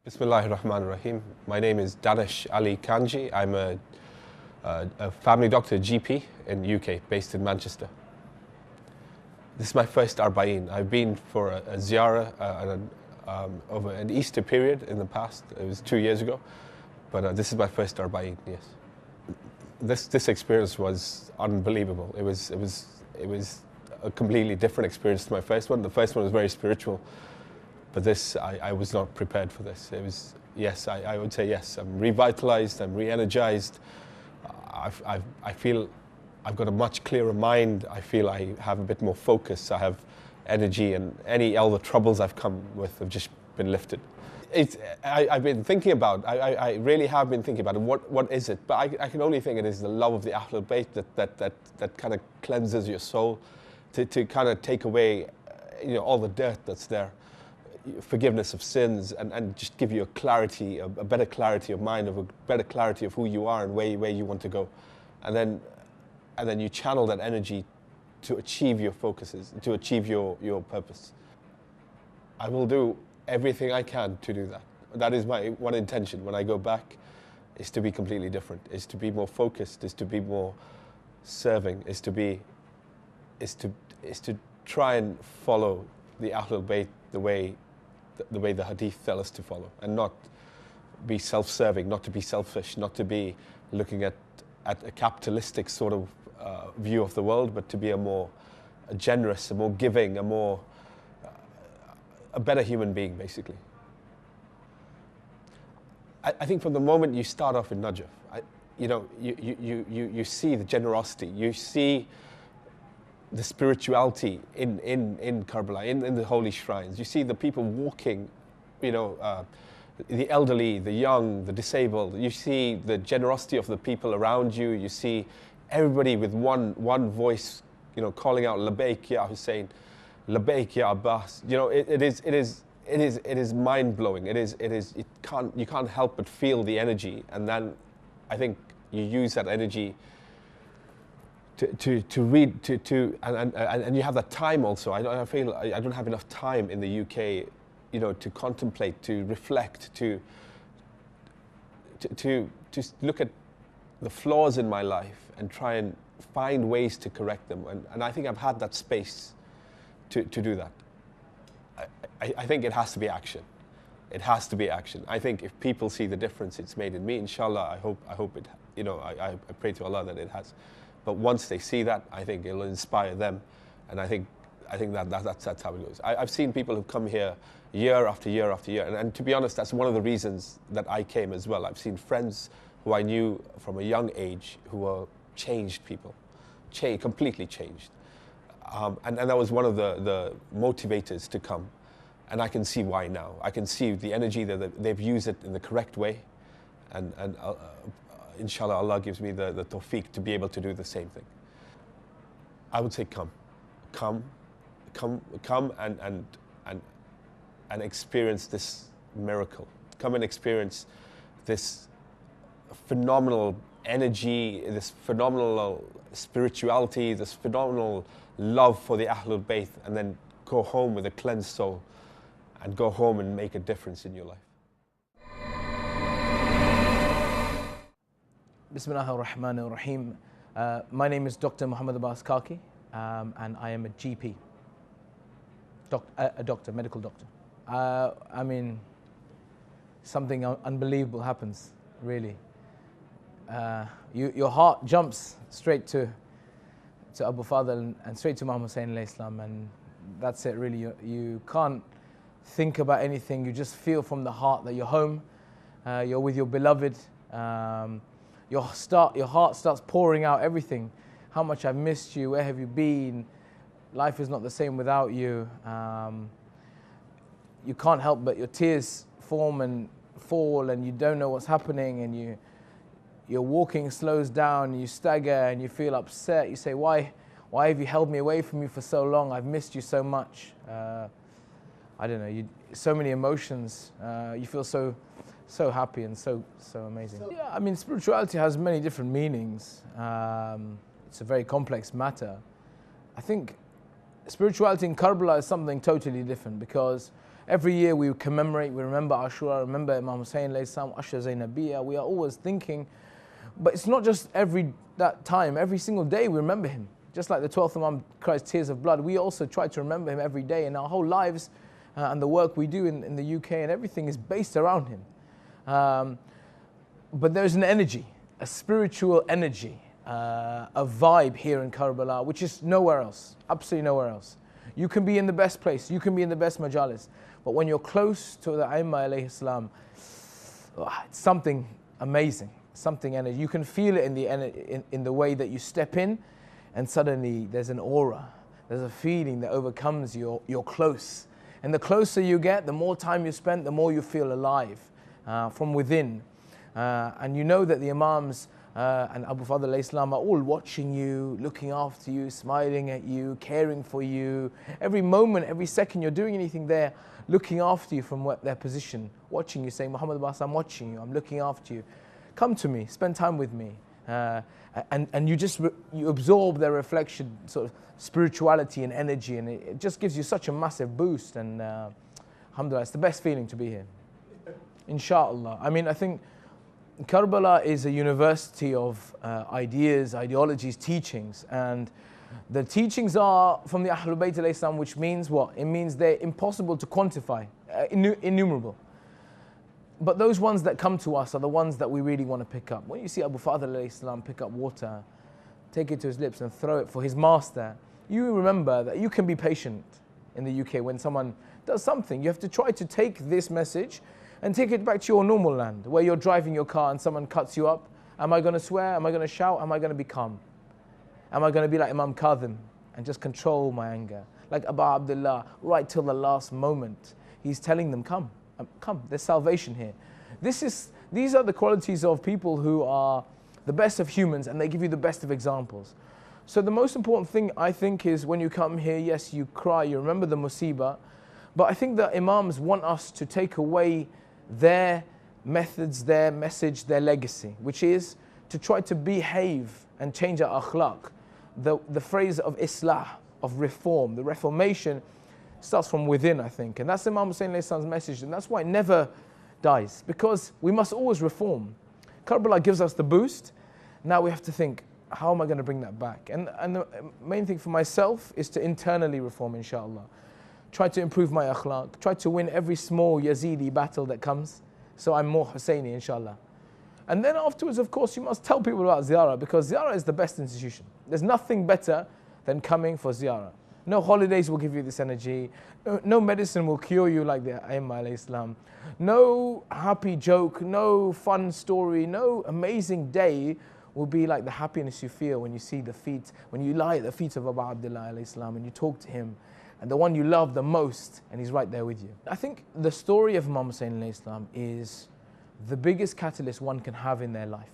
Bismillahirrahmanirrahim. My name is Danish Ali Kanji. I'm a family doctor, GP in UK, based in Manchester. This is my first Arbaeen. I've been for a ziyarah over an Easter period in the past. It was 2 years ago, but this is my first Arbaeen. Yes, this experience was unbelievable. It was a completely different experience to my first one. The first one was very spiritual. But this, I was not prepared for this. It was, yes, I would say yes. I'm revitalized, I'm re-energized. I feel I've got a much clearer mind. I feel I have a bit more focus. I have energy, and all the troubles I've come with have just been lifted. I've been thinking about, I really have been thinking about it. What is it? But I can only think it is the love of the Ahlul Bayt that kind of cleanses your soul, to kind of take away, all the dirt that's there. Forgiveness of sins, and just give you a better clarity of mind, a better clarity of who you are and where you want to go, and then you channel that energy to achieve your focuses, to achieve your purpose. I will do everything I can to do that. That is my one intention when I go back, is to be completely different, is to be more focused, is to be more serving, is to try and follow the Ahlul Bayt the way the Hadith tell us to follow, and not be self-serving, not to be selfish, not to be looking at a capitalistic sort of view of the world, but to be a more generous, a more giving, a better human being, basically. I think from the moment you start off in Najaf, you see the generosity, you see the spirituality in Karbala, in the holy shrines. You see the people walking, the elderly, the young, the disabled. You see the generosity of the people around you. You see everybody with one voice, calling out Labbaik ya Hussein, Labbaik ya Abbas. It is mind blowing. You can't help but feel the energy, and then I think you use that energy to read, and you have that time also. I feel I don't have enough time in the UK, to contemplate, to reflect, to look at the flaws in my life and try and find ways to correct them. And I think I've had that space to do that. I think it has to be action. It has to be action. I think if people see the difference it's made in me, inshallah, I hope it. I pray to Allah that it has. But once they see that, I think it'll inspire them, and I think that's how it goes. I've seen people who come here year after year after year, and to be honest, that's one of the reasons that I came as well. I've seen friends who I knew from a young age who were changed people, completely changed, and that was one of the motivators to come, and I can see why now. I can see the energy that they've used it in the correct way, and inshallah, Allah gives me the tawfiq to be able to do the same thing. I would say come and experience this miracle. Come and experience this phenomenal energy, this phenomenal spirituality, this phenomenal love for the Ahlul Bayt, and then go home with a cleansed soul, and go home and make a difference in your life. Bismillahirrahmanirrahim. My name is Dr. Muhammad Abbas, and I am a GP, a doctor, medical doctor. Something unbelievable happens, really. Your heart jumps straight to Abu Fadl and straight to Muhammad Hussein alayhi salam, and that's it, really. You can't think about anything. You just feel from the heart that you're home, you're with your beloved. Your heart starts pouring out everything. How much I've missed you, where have you been? Life is not the same without you. You can't help but your tears form and fall, and you don't know what's happening, and your walking slows down, you stagger, and you feel upset. You say, why have you held me away from you for so long? I've missed you so much. I don't know, so many emotions. You feel so happy and so amazing. Yeah, spirituality has many different meanings. It's a very complex matter. I think spirituality in Karbala is something totally different, because Every year we commemorate, we remember Ashura, remember Imam Hussein alayhi salam, Ashura Zainabiyya. We are always thinking, but it's not just that time, every single day we remember him. Just like the 12th Imam cries tears of blood, we also try to remember him every day, and our whole lives and the work we do in the UK and everything is based around him. But there's an energy, a spiritual energy, a vibe here in Karbala, which is nowhere else, absolutely nowhere else. You can be in the best place, you can be in the best majalis, but when you're close to the Aimma alayhi salam, it's something amazing, something energy. You can feel it in the way that you step in, and suddenly there's an aura, there's a feeling that overcomes you. You're close, and the closer you get, the more time you spend, the more you feel alive from within. And you know that the Imams and Abu Fadl alayhi salam are all watching you, looking after you, smiling at you, caring for you. Every moment, every second you're doing anything, they're looking after you from their position, watching you, saying, Muhammad Abbas, I'm watching you, I'm looking after you. Come to me, spend time with me. And you absorb their reflection, sort of spirituality and energy, and it just gives you such a massive boost. And alhamdulillah, it's the best feeling to be here. Inshallah. I mean, I think Karbala is a university of ideas, ideologies, teachings, and the teachings are from the Ahlul Bayt alayhi salam, which means what? It means they're impossible to quantify, innumerable. But those ones that come to us are the ones that we really want to pick up. When you see Abu Fadl alayhi salam pick up water, take it to his lips and throw it for his master, you remember that you can be patient in the UK when someone does something. You have to try to take this message and take it back to your normal land, where you're driving your car and someone cuts you up. Am I going to swear? Am I going to shout? Am I going to be calm? Am I going to be like Imam Kadhim and just control my anger? Like Abu Abdullah, right till the last moment, he's telling them, come, there's salvation here. These are the qualities of people who are the best of humans, and they give you the best of examples. So the most important thing, I think, is when you come here, yes, you cry, you remember the musibah, but I think that Imams want us to take away their methods, their message, their legacy, which is to try to behave and change our akhlaq. The phrase of islah, of reform, the reformation starts from within, I think. And that's Imam Hussein alayhi salam's message, and that's why it never dies, because we must always reform. Karbala gives us the boost. Now we have to think, how am I going to bring that back? And the main thing for myself is to internally reform, inshallah. Try to improve my akhlaq, try to win every small Yazidi battle that comes, so I'm more Husseini, inshallah. And then afterwards, of course, you must tell people about ziyarah, because ziyarah is the best institution. There's nothing better than coming for ziyarah. No holidays will give you this energy. No medicine will cure you like the Aimma alayhi salam. No happy joke, no fun story, no amazing day will be like the happiness you feel when you see the feet, when you lie at the feet of Abu Abdullah alayhi salam and you talk to him, and the one you love the most, and he's right there with you. I think the story of Imam Hussein alayhi salam is the biggest catalyst one can have in their life.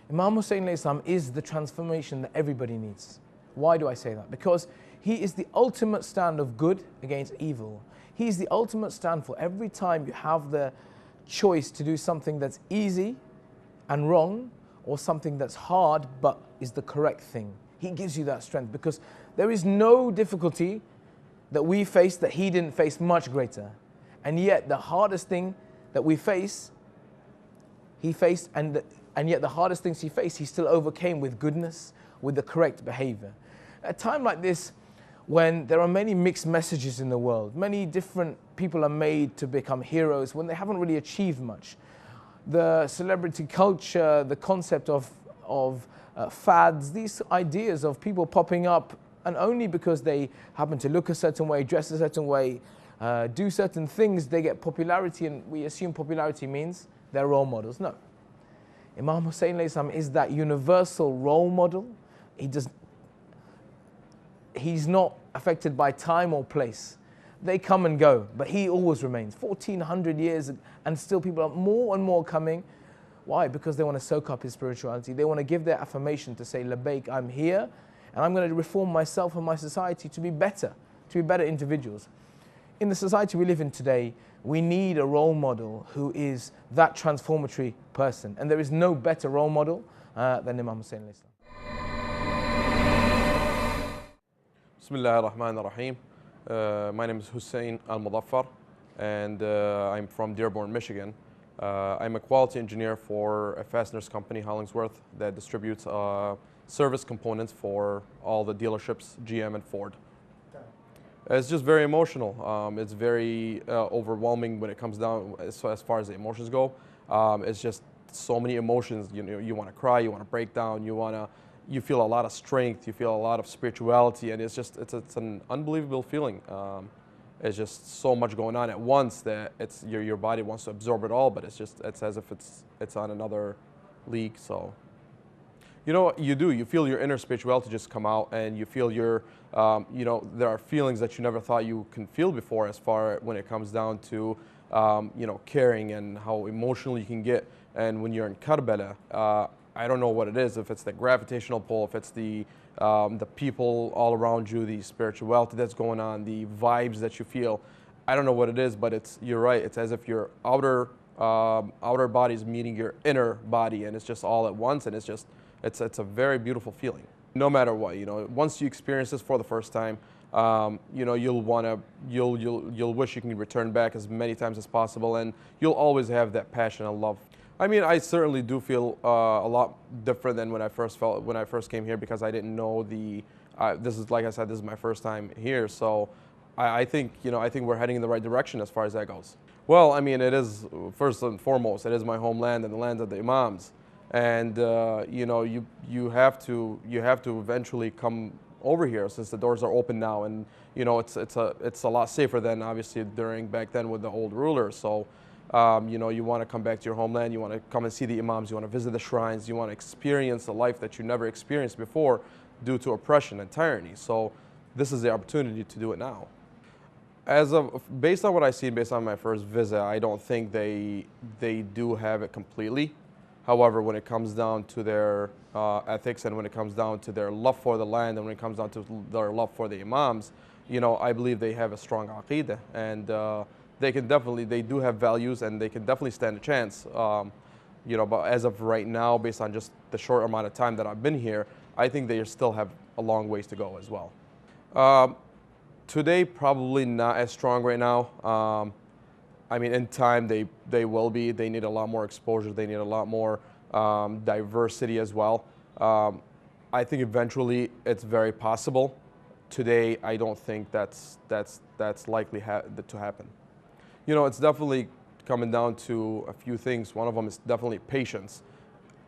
Imam Hussein alayhi salam is the transformation that everybody needs. Why do I say that? Because he is the ultimate stand of good against evil. He is the ultimate stand for every time you have the choice to do something that's easy and wrong, or something that's hard but is the correct thing. He gives you that strength, because there is no difficulty that we face that he didn't face much greater. And yet the hardest thing that we face, he faced, and yet the hardest things he faced, he still overcame with goodness, with the correct behavior. At a time like this, when there are many mixed messages in the world, many different people are made to become heroes when they haven't really achieved much. The celebrity culture, the concept of fads, these ideas of people popping up, and only because they happen to look a certain way, dress a certain way, do certain things, they get popularity, and we assume popularity means they're role models. No. Imam Hussein alayhi salam is that universal role model. He's not affected by time or place. They come and go, but he always remains. 1400 years, and still people are more and more coming. Why? Because they want to soak up his spirituality. They want to give their affirmation to say, Labbaik, I'm here, and I'm going to reform myself and my society to be better individuals. In the society we live in today, we need a role model who is that transformatory person. And there is no better role model than Imam Hussein alayhi salam. Bismillah ar-Rahman ar-Rahim. My name is Husain Al-Madhava. and I'm from Dearborn, Michigan. I'm a quality engineer for a fasteners company, Hollingsworth, that distributes service components for all the dealerships, GM and Ford. It's just very emotional. It's very overwhelming when it comes down as far as the emotions go. It's just so many emotions. You know, you want to cry, you want to break down, you feel a lot of strength, you feel a lot of spirituality, and it's an unbelievable feeling. It's just so much going on at once that your body wants to absorb it all, but it's as if it's on another league. So, you know, you feel your inner spirituality just come out, and you feel your, you know, there are feelings that you never thought you can feel before, as far when it comes down to, you know, caring and how emotional you can get. And when you're in Karbala, I don't know what it is, if it's the gravitational pull, if it's the people all around you, the spirituality that's going on, the vibes that you feel. I don't know what it is, but you're right. It's as if your outer body is meeting your inner body, and it's just all at once, and it's a very beautiful feeling. No matter what, you know, once you experience this for the first time, you know, you'll wish you can return back as many times as possible, and you'll always have that passion and love. I mean, I certainly do feel a lot different than when I first came here, because I didn't know this is, like I said, this is my first time here. So I think, you know, I think we're heading in the right direction as far as that goes. Well, I mean, it is, first and foremost, it is my homeland and the land of the Imams. And, you know, you have to eventually come over here, since the doors are open now. And, you know, it's a lot safer than obviously back then with the old rulers. So, you know, you want to come back to your homeland, you want to come and see the Imams, you want to visit the shrines, you want to experience a life that you never experienced before due to oppression and tyranny. So this is the opportunity to do it now. Based on what I've seen, based on my first visit, I don't think they do have it completely. However, when it comes down to their ethics, and when it comes down to their love for the land, and when it comes down to their love for the Imams, you know, I believe they have a strong aqeedah, and they do have values, and they can definitely stand a chance. You know, but as of right now, based on just the short amount of time that I've been here, I think they still have a long ways to go as well. Today, probably not as strong right now. I mean, in time, they will be. They need a lot more exposure. They need a lot more diversity as well. I think eventually it's very possible. Today, I don't think that's likely to happen. You know, it's definitely coming down to a few things. One of them is definitely patience.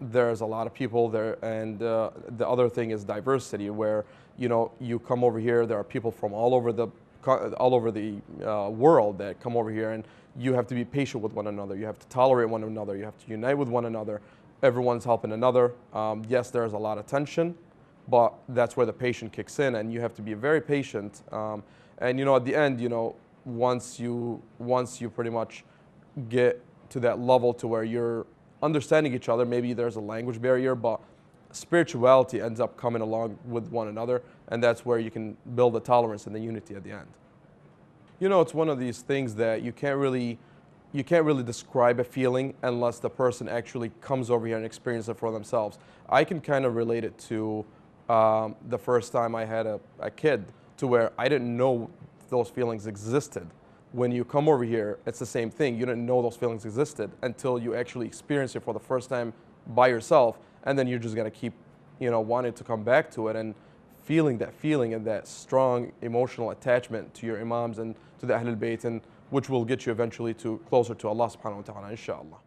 There's a lot of people there, and the other thing is diversity, where, you know, you come over here, there are people from all over the world that come over here, and you have to be patient with one another. You have to tolerate one another. You have to unite with one another. Everyone's helping another. Yes, there's a lot of tension, but that's where the patience kicks in, and you have to be very patient. And, you know, at the end, you know, once you pretty much get to that level to where you're understanding each other, maybe there's a language barrier, but spirituality ends up coming along with one another, and that's where you can build the tolerance and the unity at the end. You know, it's one of these things that you can't really describe a feeling unless the person actually comes over here and experiences it for themselves. I can kind of relate it to the first time I had a kid, to where I didn't know those feelings existed. When you come over here, it's the same thing. You didn't know those feelings existed until you actually experience it for the first time by yourself, and then you're just gonna keep, you know, wanting to come back to it and feeling that feeling and that strong emotional attachment to your Imams and to the Ahlul Bayt, and which will get you eventually closer to Allah subhanahu wa ta'ala, inshallah.